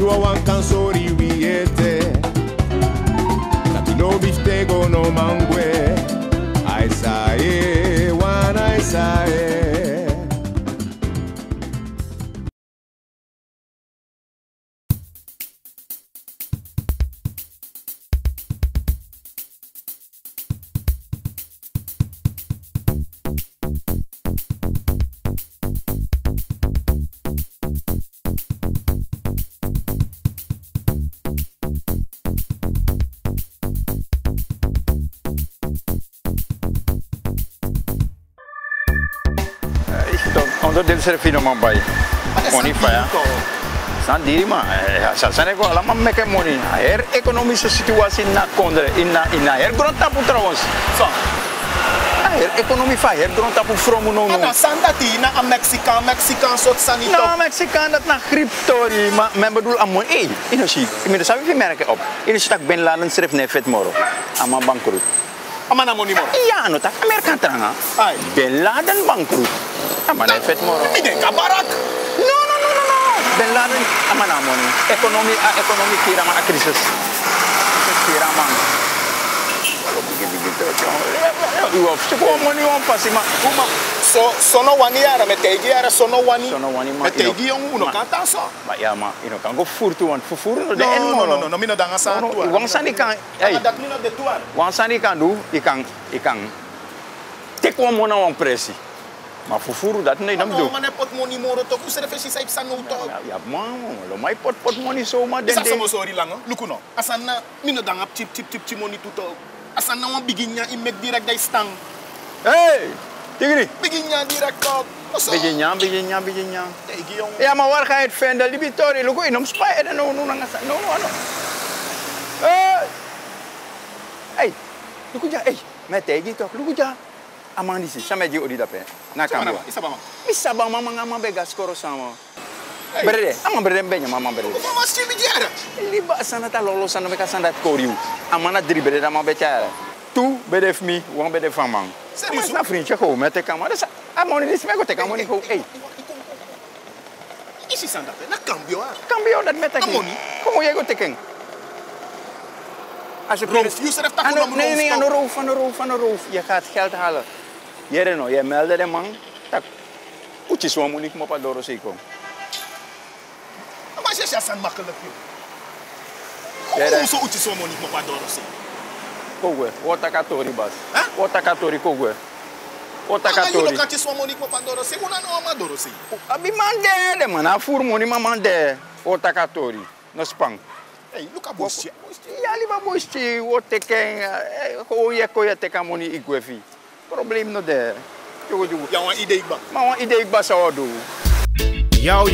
dua wan kan sorry wiete. That no biftego no mangwe. I say, one I say. Del servino man bay. Money fire. San diri ma. Sa ko alam man make money. Air ekonomische situatie na kondre in air grond tapu trouwens. So. Air economie fire grond tapu from no no. Na sandati na Mexican soort sanito. Na Mexican dat na cryptori maar men bedoel amon inosi. Inmiddels heb je merken op. Inosi tak Ben Laden schreef nefet moro. Ama bankroet. Ama na money moro. Ja, no tak Amerika tranga. Ben Laden bankroet. Ama nefet moro. Ide kabarak. No. Ben Laden ama na money. Ekonomi kira ma krisis. Kira man. U of siko money on pasi ma. Sono wani ara metegi ara sono wani ma. Metegi on uno kanta so. Ma ja ma ino kan go furtu want fufuru de en moro. No, mino danga sa tu. Wang sani kan. Dat mino de tuar. Wang sani kan do ikan. Tek wo mona wang presi. Maar fufuru dat nee nam do. Maar ne pot money moro to ku serve si saip sanu to. Ja man, lo mai pot money so ma den. Isa samo sorry lang, lukuno. Asana mino danga tip money to. Asana wan biginya i make direct dai stang. Hey! Tigri. Biginya direct op. Biginya. Tegi on. Ja, maar waar ga je het vinden? Die Victoria, luko inom spy en no nanga no. Hey. Luko ja, hey. Met tegi toch, luko ja. Amandi si, sama je odi dape. Na kamera. Isa ba mama ngama bega skoro sama. Berde, ama berde benya mama berde. Mama si bidiara. Liba sana ta lolo sana meka sana koriu. Amana dri berde da ma betiara. Tu bede fmi, wan bede famang. Serius na vriendje go met de kamera. Amoni dis meko te kamoni go. Hey. Isi sanda pe na cambio. Cambio dat met ek. Kom jy go teken. Als je confused hebt, dan nee, aan de roof. Je gaat geld halen. Je meldde de man. Tak, uci zo moet ik me op door zeker. Maar je zegt dat makkelijk. Hoe zo uci zo moet ik me op door zeker? Kogue, wat akatori bas. Wat akatori kogue. Wat akatori. akatori. Je kan zo moet ik me op door zeker. Hoe nou maar door zeker? Abi mande de man, afur money mande. Wat akatori. No spang. Hey, look at boosje. Ja, liba boosje, wat teken, je teken money ikwefi. Probleem no there. Ja, een idee ba. Maar een idee ba zou doen. Yo,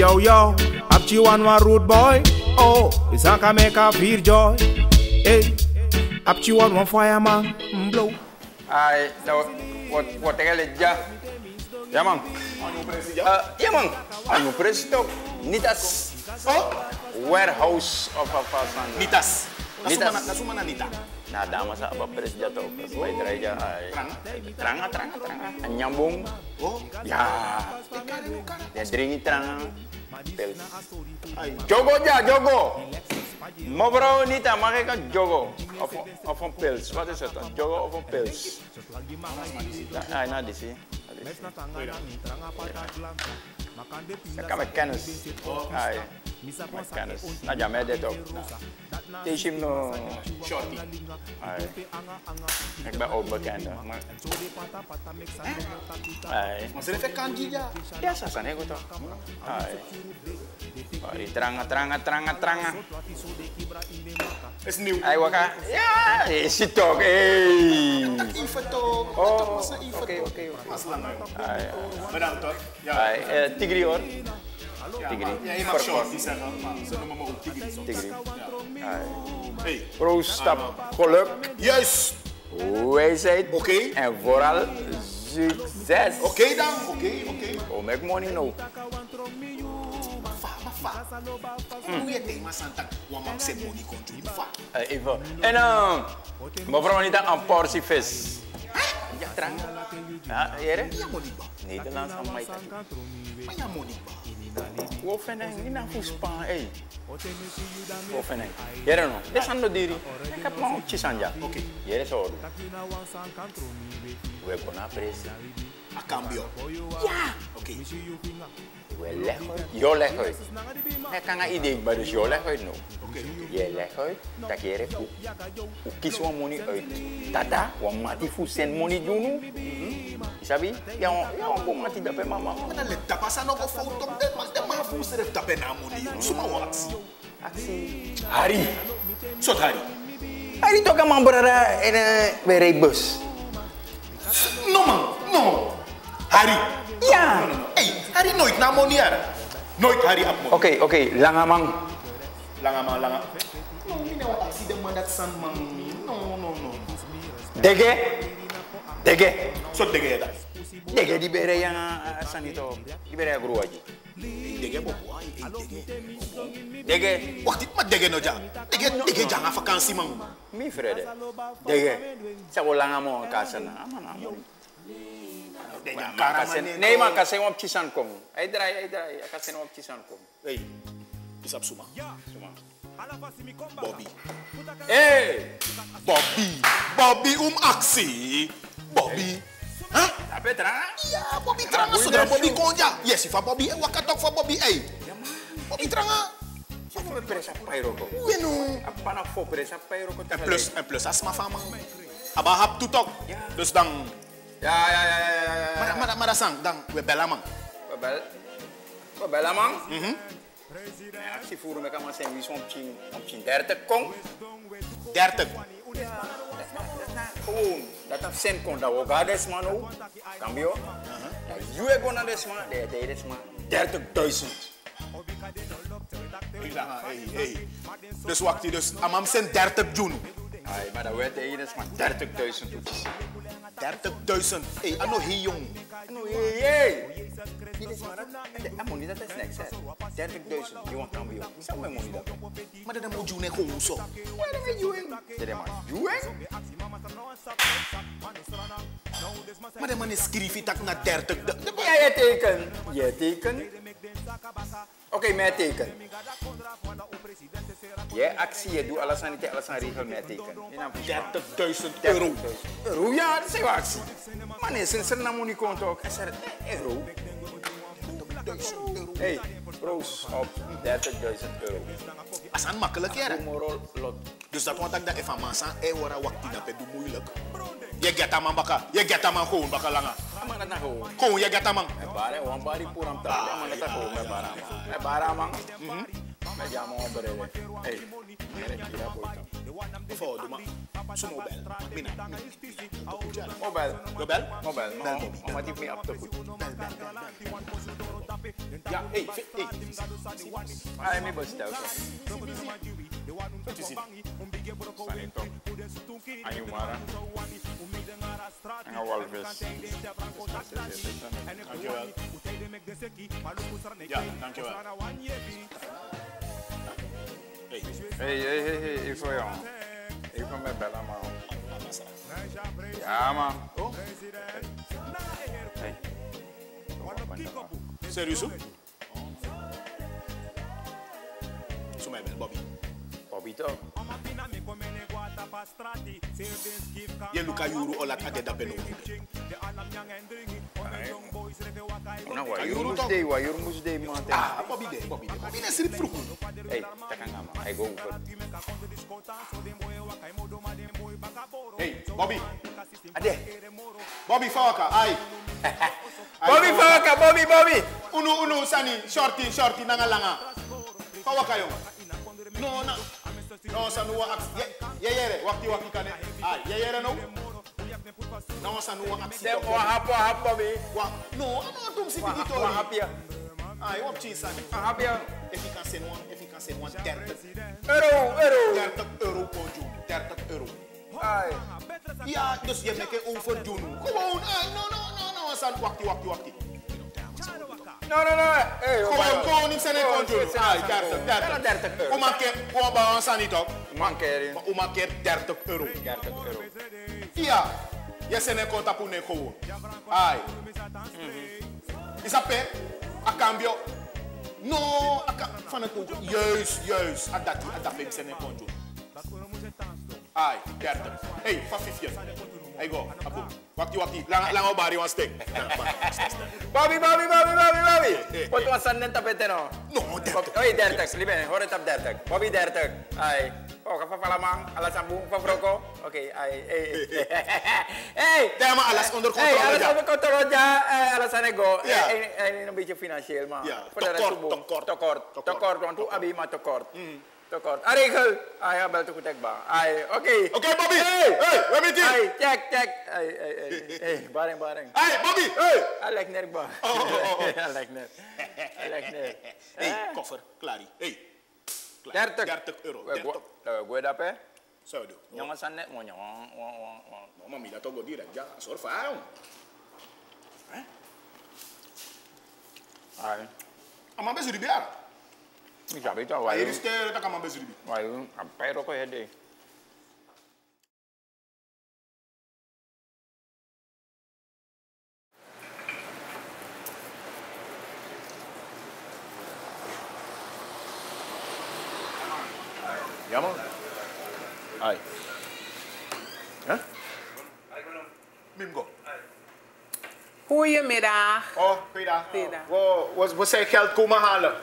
up to 1 road boy. Oh, is I can make a feel joy. Hey, up to 1 fireman. Blow. Ay, nou, wat eigenlijk ja. Ja man. Ja man. Anu president. Niet als. Warehouse of a person. Nitas. Nasumana nita. Na damas sa aba president to. May draja ay. Tranga. Anyambong. Oh. Ya. Ya dringi tranga. Pels. Jogo. Mevrouw Nita, mag ik een jogo? Of een pils? Wat is het dan? Jogo of een pils? Ja, nou die zie. Ik kan met kennis. Met kennis. Nou ja, met dit ook. Deze is no shorty. Ik ben ook bekend. Maar ze heeft kandida. Ja, ze zijn heel goed toch? Tranga. Is nieuw. Hij waka. Ja, is het toch? Even toch. Oké. Bedankt hoor. Ja. Tigri hoor. Tigri. Ja, je mag shorty zeggen, maar ze noemen me ook Tigri. Hey. Proost, stap, geluk. Juist. Wijsheid. Oké. En vooral succes. Oké dan. Oké. Oh, make money nou. Hoe je thema Santa, wat maakt ze money control? Even. En mevrouw niet een portie vis. Ja, trang. Ja, jere? Ja, money ba. Nederlands aan mij. Maar ja, money ba. Wofeneng, ina fuspan, hey. Wofeneng. Yere no, desando diri. Kap mau chisanja. Okay. Yere so. We gonna presi. A cambio. Ja. Okay. We lego, yo lego. Kanga idee, maar dus yo lego no. Okay. Je lego, tak yere ku. Kies wan money uit. Tata, wan mati fusen money junu. Isabi? Ya wan mati dape mama. Mana let tapasa no go foto de ma fu se tape na moni. Suma wat. Aksi. Hari. Sot hari. Hari to ka man brada bere bus. No man, no. Hari. Ja. Hey, hari nooit na moni ara. Nooit hari ap moni. Oké, langa man. Langa. No, mi ne wa accident man dat san man. No. Dege. Sot dege da. Dege di bere yang sanito. Di bere gruaji. Dege bobo ay dege. Dege. Waktu ma dege no ja. Dege ja na vakansie man. Mi frede. Dege. Sa langa mo kasana. Amana mo. Nee, maar ik kan op Chisan komen. Hij draait. Ik kan op Chisan komen. Hey, isap suma. Bobby. Hey! Bobby actie. Bobby. Huh? Apa terang? Ja, Bobby terang. Saudara Bobby konja. Yes, if Bobby, wakatok for Bobby. Hey. Bobby terang. Apa peresa pairo ko? Weno. Apa nak fo peresa pairo ko? En plus asma fama. Aba hap tutok. Dus dan. Ja. Maar sang, dan we bellen man. We bellen man? Actie voeren met allemaal zijn wie zo'n 30 kom. 30. Gewoon, dat heeft zin kon, dat we gaan desman ook. Cambio. Dat je gewoon naar desman, dat je desman 30.000. Hey. Dus wacht, dus amam zijn 30 June. Ay, maar dat weet je desman 30.000. 30.000. Hey, ano heel jong. Ano hey. Dit is maar dat money dat is niks hè. 30.000, je want cambio. Sao mijn money dat? Maar dat moet June gewoon zo. Ja, dat weet je. Dat is maar June. Maar de man is schrijf tak naar 30. Ja, je teken. Oké, mij teken. Je actie, je doet alles aan regel met teken. 30.000 euro. Euro, ja, dat is je actie. Maar nee, sinds er naar money komt ook. Is er euro? 30.000 euro. Hey, Roos, op 30.000 euro. Dat is makkelijk, ja. Lot. Dus dat want ik dat even massa, wara wakti dat het moeilijk. Je get man baka, gewoon baka langa. Maar dat nou gewoon. Gewoon, je get man. Bare, wan bari puram ta. Maar dat gewoon met bara. Met bara man. Met jamo berede. Hey, kira boy. Voor doe maar. Zo mobile. Mina. Mobile. Maar die me up te goed. Ja, hey. Hij me bestel. Wat is het? Sanito. Ayumara. En een walvis. Dankjewel. Ja, dankjewel. Hey, ik voor jou. Ik van mijn bellen, man. Ja, man. Oh. Hey. Serieus? Zo mij bel, Bobby. Bobby toch? Je luka yuru olat ade da beno. Nou, waar moest de man. Ah, Bobby de. Bobby ne sirip vroeg. Hey, dat kan gaan, man. Hij go over. Hey, Bobby. Ade. Bobby Fawaka, ai. Bobby. Unu sani, shorty nanga langa. Fawaka yo. No, sanu wa aks. Yere, wakti kane. Ah, yere no. No, sanu wa aks. Dem wa hap Bobby. Wa. No, tum si bigito. Wa hapia. Ah, yo chi sani. Hapia. Efficace 30 euro. per June. 30 euro. Ai. Ja, dus je maakt over June. Gewoon, no, san wakti. No. Hey, gewoon niet zijn June. Ah, 30 euro. Hoe maak je sanito? Hoe maak je 30 euro? 30 euro. Ja, je zijn conta pour ne gewoon. Ai. Isape, a cambio No, van het ook. Juist. Dat vind ik een conjo. Ai, 30. Hey, van 50. Hey, go. Apo. Wakti. Lang bari wan stek. Bobby. Wat was aan het tapete no? No, 30. Oei, 30. Lieve, hoor het op 30. Bobby 30. Ai. Oh, ka papalamang, alas ang buong pabroko. Okay, ay. Hey! Kaya maar alles onder Hey, controle. alles onder controle dyan. Alas ang nego. Ja. Een beetje financieel, man. Ja. Tekort. Want hoe abi ma tekort. Tekort. Aregel. Ay, habel to kutek ba. Ay, okay. Okay, Bobby. Hey, we meet you. Ay, check. Ay, bareng. Hey, Bobby. Hey. Alek nerk ba. Oh. Alek nerk. Hey, koffer. Klaari. Hey. 30 euro. Gue dapat. Zo doe. Jangan sanet mo nya. Mami, dat ook direct. Ja, soort van. Ay. Maar best ribiar. Niet sabi to. Hier is de dat kan maar best ribi. Why? Pero ko hede. Ja man. Ai. Huh? Bimgo. Goedemiddag. Oh, goeiedag. Goeiedag. We zijn geld komen halen.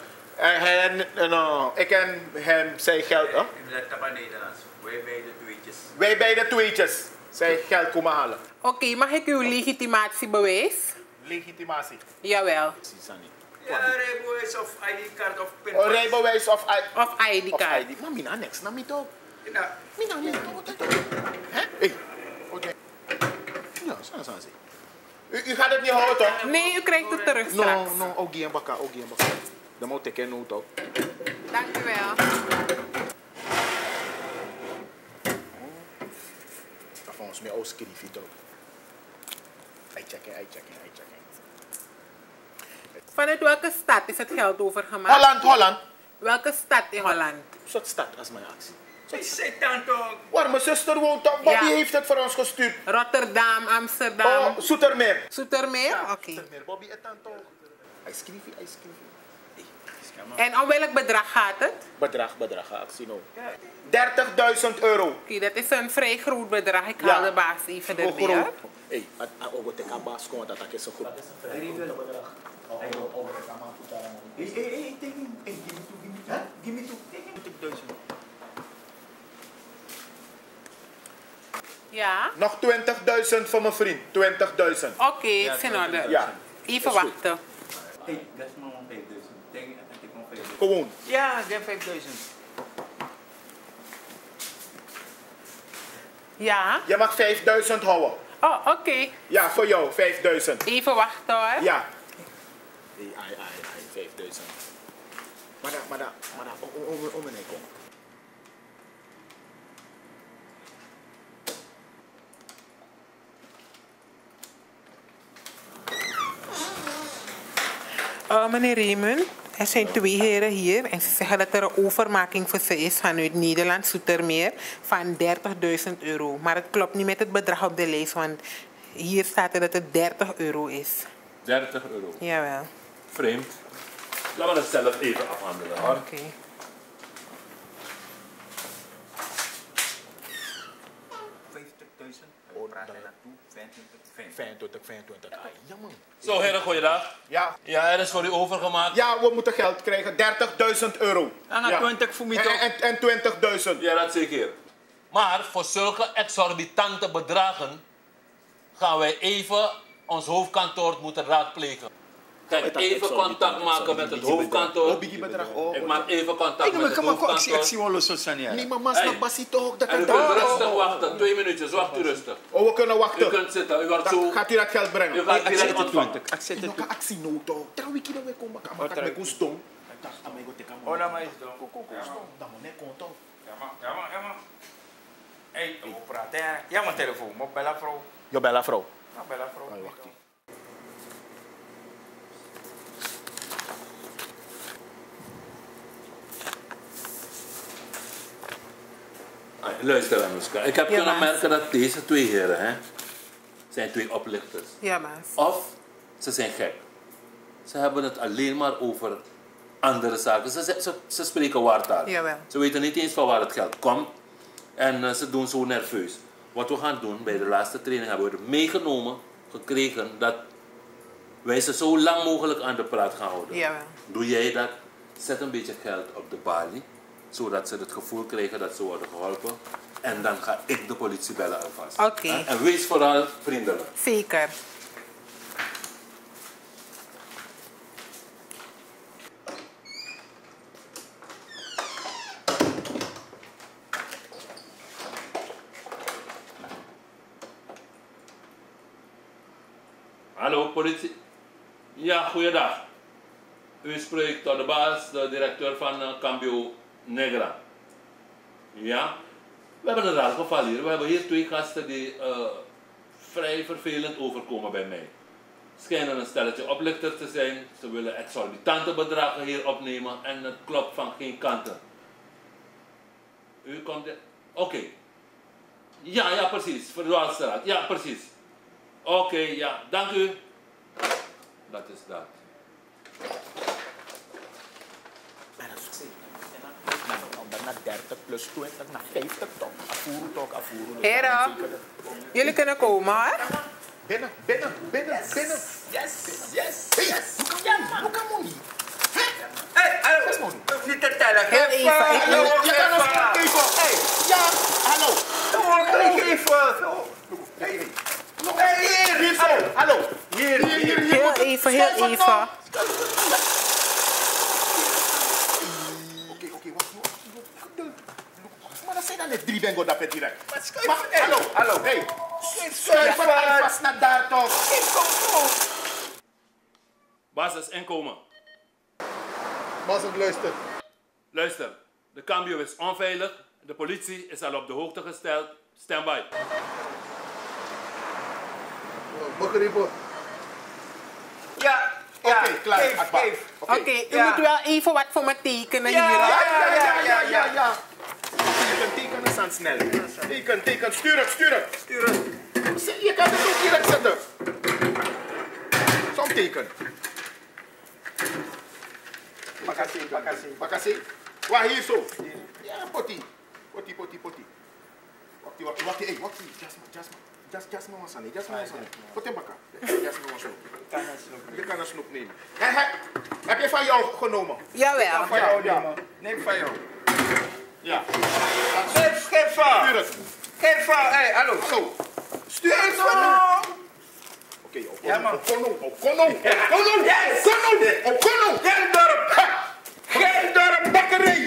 Ik en hem zijn geld. Huh? Let op Nederlands. Wij bij de tweetjes. Wij bij de tweetjes zijn geld komen halen. Oké, mag ik uw legitimatiebewijs? Legitimatie. Jawel. Ja, rijbewijs of ID-kaart of pin. Oh, rijbewijs of ID-kaart. Maar mina niks, na mito. Ja. Mina niks, hè? Hey, oké. Ja, zo. U gaat het niet houden, toch? Nee, u krijgt het terug straks. No, ogie en bakka. Dan moet ik er nu toch? Dank u wel. Dat van ons meer ausschrijven, toch? I checken. Vanuit welke stad is het geld overgemaakt? Holland. Welke stad in Holland? Zo'n stad als mijn actie. Zeg dan toch. Waar mijn zuster woont, toch? Bobby heeft het voor ons gestuurd. Rotterdam, Amsterdam. Oh, Zoetermeer. Zoetermeer? Ja, Oké. Zoetermeer. Bobby het dan toch? Hij schreef. En om welk bedrag gaat het? Bedrag, actie nou. 30.000 euro. Oké, dat is een vrij groot bedrag. Ik haal de baas even erbij. Hey, wat ik aan baas kom, dat is zo goed. Dat is een vrij groot bedrag. Hey, give me two. 20.000. Ja? Nog 20.000 van mijn vriend. 20.000. Oké, is in orde. Ja. Even wachten. Hey, dat is maar 5000. Denk dat ik nog 5000. Gewoon. Ja, ik heb 5000. Ja? Je mag 5.000 houden. Oh, oké. Ja, voor jou 5.000. Even wachten hoor. Ja. Ai, 5.000. Maar om en kom. Meneer Raymond, er zijn 2 heren hier en ze zeggen dat er een overmaking voor ze is vanuit Nederland, Zoetermeer, van 30.000 euro. Maar het klopt niet met het bedrag op de lijst, want hier staat er dat het 30 euro is. 30 euro. Jawel. Vreemd. Laten we dat zelf even afhandelen hoor. Oké. Jammer. Zo heren, goeiedag. Ja. Ja, er is voor u overgemaakt. Ja, we moeten geld krijgen. 30.000 euro. En 20 voor mij toch? En 20.000. Ja, dat zeker. Maar voor zulke exorbitante bedragen gaan wij even ons hoofdkantoor moeten raadplegen. Kijk, even contact maken met het hoofdkantoor. Ik maak even contact met het hoofdkantoor. Ik zie wel los van je. Nee, maar mas nog basie toch? En u kunt rustig wachten, 2 minuutjes, wacht u rustig. Oh, we kunnen U wachten. kunt zitten, u wordt zo... Gaat u dat geld brengen? U gaat direct ontvangen. Ik zet het. Nog een actie nou toch? Trouw ik hier weer komen. Maar ik moet doen. Oh, dat maar is dan. Dan moet ik komen toch? Ja man. Hey, we praten. Ja, mijn telefoon. Moet bellen vrouw. Je bella vrouw. Ja, bellen vrouw. Wacht. Luister Anuska, ik heb Ja, kunnen baas. merken dat deze 2 heren zijn 2 oplichters. Ja, baas. Of ze zijn gek. Ze hebben het alleen maar over andere zaken. Ze spreken waartaal. Jawel. Ze weten niet eens van waar het geld komt. En ze doen zo nerveus. Wat we gaan doen bij de laatste training hebben we er meegenomen, gekregen, dat wij ze zo lang mogelijk aan de praat gaan houden. Jawel. Doe jij dat? Zet een beetje geld op de balie, zodat ze het gevoel krijgen dat ze worden geholpen. En dan ga ik de politie bellen alvast. Oké. En wees vooral vriendelijk. Zeker. Hallo, politie. Ja, goeiedag. U spreekt tot de baas, de directeur van Cambio Negra. Ja? We hebben een raar geval hier. We hebben hier 2 gasten die vrij vervelend overkomen bij mij. Schijnen een stelletje oplichters te zijn. Ze willen exorbitante bedragen hier opnemen en het klopt van geen kanten. U komt... Oké. Ja, precies. Verdwaalstraat. Ja, precies. Oké, ja. Dank u. Dat is dat. Naar 30 plus 20, naar 50 toch. Afvoeren. Heren, jullie kunnen komen hoor. Binnen. Yes. Hoe kan money? Hallo. Niet te tellen. Heel even. Hallo, je kan ons geven. Ja, hallo. Hier. Hallo. Hier. Heel even. Oké, wacht. Maar dat zijn dan net 3 bengo dat direct. Hallo. Hey. Schuif vast naar daar toch. Basis, inkomen. Basis, luister. Luister, de cambio is onveilig. De politie is al op de hoogte gesteld. Stand by. Begrepen. Ja. Oké, klaar. Oké, u moet wel even wat voor me tekenen hier. Ja. Tekenen zijn snel. Teken. Stuur het. Je kan het ook direct zetten. Zo'n teken. Bakassie. Waar hier zo? Ja, pottie. Wacht. Hey, wacht. Jasma was aan. Wat bakka? Je kan een snoep nemen. Heb je van jou genomen? Jawel. Neem van jou. Ja. Geef van. Stuur het. Hey, hallo. Zo. Stuur het. Oké, op kono. Geldorp, bakkerij.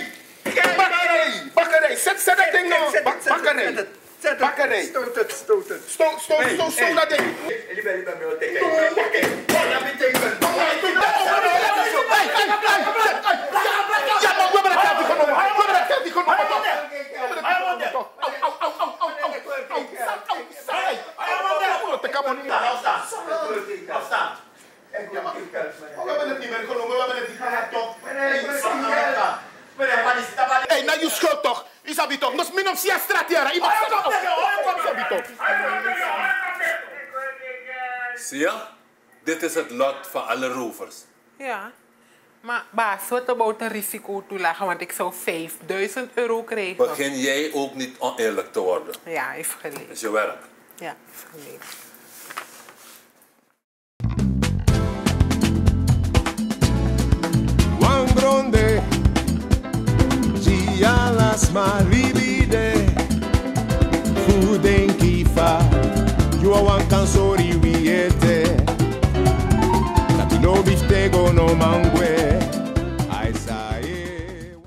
Zet dat ding nog. Bakkerij. Stoot dat ding. Jullie ben me tegen. Ja, maar we hebben het geld genomen. Afstaan. We hebben het niet meer genomen, we hebben het niet gehad toch? Hey, nou je schuld toch? Isabi toch? Dus min om sia stratiera. Zie je? Dit is het lot van alle rovers. Ja. Maar baas, wat about een risico toelagen, want ik zou €5.000 krijgen. Begin jij ook niet oneerlijk te worden. Ja, even Dat gelezen. is je werk. Ja, even gelezen. Wangronde, Gia las Maria.